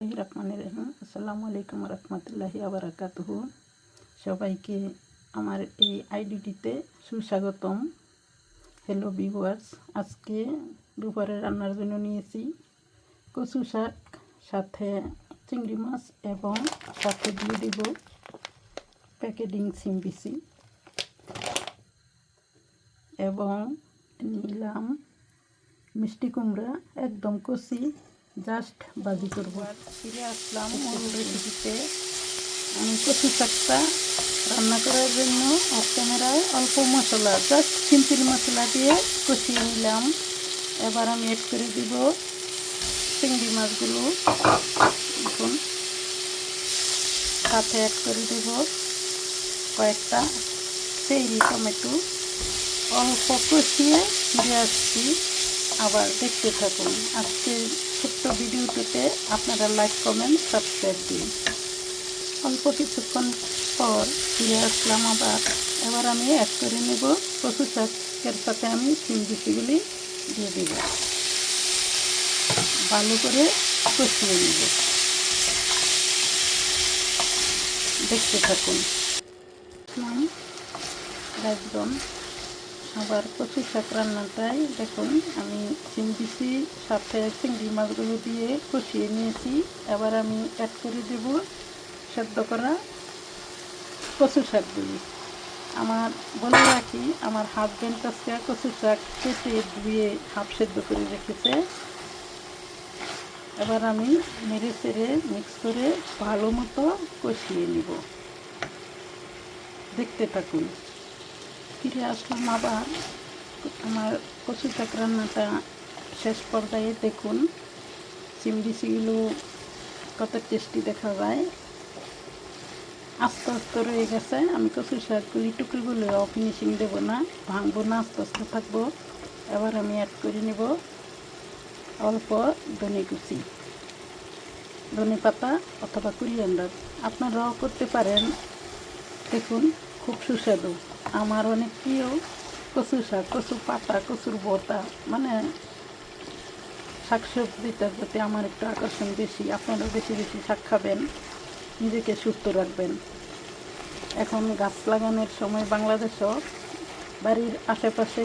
বিসমিল্লাহির রহমানির রহিম। আসসালামু আলাইকুম রহমতুল্লাহি আবরাকাতুহু। সবাইকে আমার এই আইডিটিতে সুস্বাগতম। হ্যালো ভিউয়ার্স, আজকে দুপুরে রান্নার জন্য নিয়েছি কচু শাক, সাথে চিংড়ি মাছ এবং সাথে দিয়ে দেব প্যাকেটিং সিম বিচি এবং নিলাম মিষ্টি কুমড়া একদম কচি, জাস্ট ভাজি করব। ফিরে আসলাম মূল রেসিপিতে। আমি কচু শাকটা রান্না করার জন্য অফ ক্যামেরায় অল্প মশলা, জাস্ট সিম্পল মশলা দিয়ে কষিয়ে নিলাম। এবার আমি অ্যাড করে দিব চিংড়ি মাছগুলো। এখন সাথে অ্যাড করে দেব কয়েকটা চেরি টমেটো। অল্প কষিয়ে ফিরে আসছি, আবার দেখতে থাকুন। আজকের ছোট্ট ভিডিওটিতে আপনারা লাইক, কমেন্ট, সাবস্ক্রাইব দিন। অল্প কিছুক্ষণ পর ফিরে আসলাম আবার। এবার আমি অ্যাড করে নেব কচু শাকের সাথে আমি সিম বিচিগুলি দিয়ে দেব। ভালো করে কষিয়ে নেব, দেখতে থাকুন। একদম আবার কচু শাক রান্নাটাই দেখুন, আমি সিম বিচি সাথে চিংড়ি মাছগুলো দিয়ে কষিয়ে নিয়েছি। এবার আমি অ্যাড করে দেব সেদ্ধ করা কচু শাকগুলি। আমার বলে রাখি, আমার হাজব্যান্ড আজকে কচু শাক কেটে ধুয়ে হাফ সেদ্ধ করে রেখেছে। এবার আমি নেড়ে চেড়ে মিক্স করে ভালো মতো কষিয়ে নিব, দেখতে থাকুন। ফিরে আসলাম আবার। আমার কচু শাক রান্নাটা শেষ পর্যায়ে দেখুন, সিম বিচিগুলো কত টেস্টি দেখা যায়। আস্তে আস্তে রয়ে গেছে। আমি কচু শাকগুলি টুকরোগুলো ফিনিশিং দেবো না, ভাঙবো না, আস্তে আস্তে থাকবো। এবার আমি অ্যাড করে নেব অল্প ধনে কুচি, ধনে পাতা অথবা কোরিয়ান্ডার, আপনারাও করতে পারেন। দেখুন, খুব সুস্বাদু। আমার অনেক প্রিয় কচু শাক, কচু পাতা, কচুর বতা, মানে শাকসবজিটার প্রতি আমার একটু আকর্ষণ বেশি। আপনারাও বেশি বেশি শাক খাবেন, নিজেকে সুস্থ রাখবেন। এখন গাছ লাগানোর সময় বাংলাদেশও বাড়ির আশেপাশে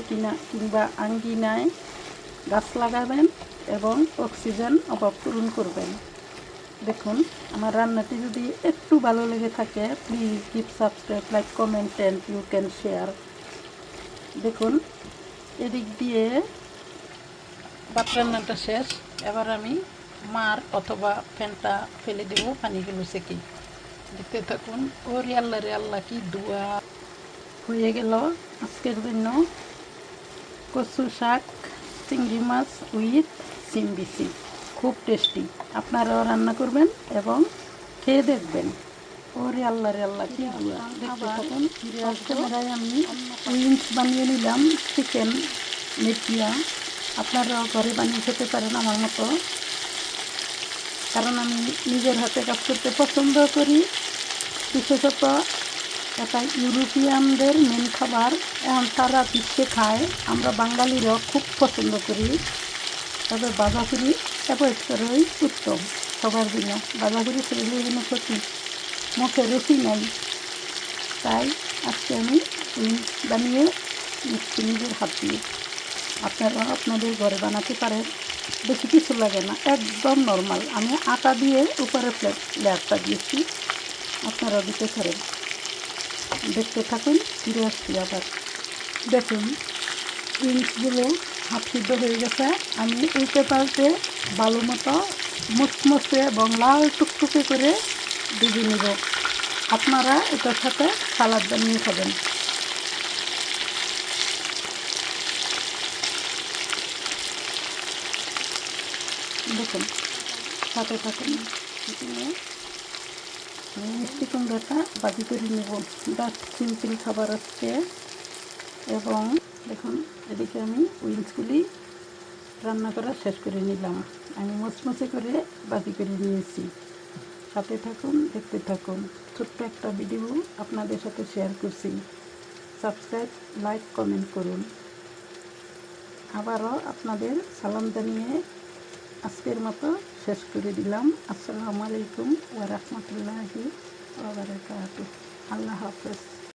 কিংবা আঙ্গিনায় গাছ লাগাবেন এবং অক্সিজেন অভাব পূরণ করবেন। দেখুন, আমার রান্নাটি যদি একটু ভালো লেগে থাকে, please give subscribe, like, comment and you can share. দেখুন, এদিক দিয়ে ভাত রান্নাটা শেষ। এবার আমি মার অথবা ফ্যানটা ফেলে দেব পানিগুলো সেকে। দেখতে থাকুন। ওরে আল্লাহ রে আল্লাহ, কি ধোয়া হয়ে গেল আজকের জন্য কচু শাক, চিংড়ি মাছ উইথ সিম বিচি। খুব টেস্টি। আপনারাও রান্না করবেন এবং খেয়ে দেখবেন। ওরে আল্লাহ রে আল্লাহ, কি ধোয়া। দেখতে থাকুন। ক্যামেরায় আমি উইংস বানিয়ে নিলাম, চিকেন মেটিয়া। আপনারাও ঘরে বানিয়ে খেতে পারেন আমার মতো, কারণ আমি নিজের হাতে কাজ করতে পছন্দ করি। বিশেষত এটা ইউরোপিয়ানদের মেন খাবার, এখন সারা বিশ্বে খায়। আমরা বাঙালিরাও খুব পছন্দ করি। তবে বাঁধাকপি অ্যাভয়েড করাই উত্তম সবার জন্য। বাঁধাকপি শরীরের জন্য ক্ষতি, মুখে রুচি নাই। তাই আজকে আমি বানিয়ে নিচ্ছি নিজের হাত দিয়ে। আপনারা আপনাদের ঘরে বানাতে পারেন, বেশি কিছু লাগে না, একদম নর্মাল। আমি আটা দিয়ে উপরে লেয়ারটা দিয়েছি, আপনারা দিতে পারেন। দেখতে থাকুন, ফিরে আসছি আবার। দেখুন, উইংসগুলো হাফ সিদ্ধ হয়ে গেছে। আমি উল্টে পাল্টে ভালো মতো মুচমুচে এবং লাল টুকটুকে করে ভেজে নেব। আপনারা এটার সাথে সালাদ বানিয়ে খাবেন। দেখুন, সাথে থাকুন। মিষ্টি কুমড়াটা ভাজি করে নেব, জাস্ট সিম্পল খাবার আজকে। এবং দেখুন, এদিকে আমি উইংসগুলি রান্না করা শেষ করে নিলাম। আমি মুচমুচে করে ভাজি করে নিয়েছি। সাথে থাকুন, দেখতে থাকুন। ছোট্ট একটা ভিডিও আপনাদের সাথে শেয়ার করছি। সাবস্ক্রাইব, লাইক, কমেন্ট করুন। আবারও আপনাদের সালাম জানিয়ে আজকের মতো শেষ করে দিলাম। আসসালামু আলাইকুম ওয়া রাহমাতুল্লাহি ওয়া বারাকাতুহু। আল্লাহ হাফেজ।